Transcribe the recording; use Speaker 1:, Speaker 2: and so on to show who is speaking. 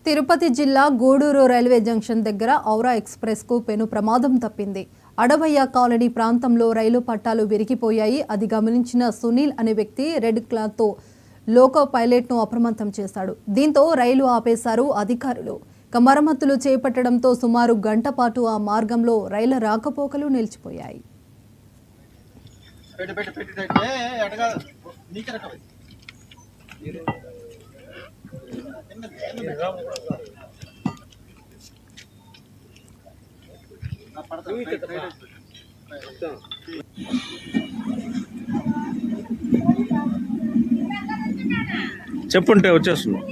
Speaker 1: తిరుపతి జిల్లా Gudur railway junction దగ్గర ఔరా ఎక్స్ప్రెస్కు పెను ప్రమాదం తప్పింది. అడవయ్య కాలనీ ప్రాంతంలో రైలు పట్టాలు విరిగిపోయాయి. అది గమనించిన సునీల్ అనే వ్యక్తి రెడ్ క్లాత్తో లోకో పైలట్ను అప్రమత్తం చేశాడు. దీంతో రైలు ఆపేశారు అధికారులు. మరమ్మతులు చేపట్టడంతో సుమారు గంట పాటు ఆ మార్గంలో రైళ్ల రాకపోకలు నిలిచిపోయాయి.
Speaker 2: చెప్పుంటే వచ్చేస్తున్నాం.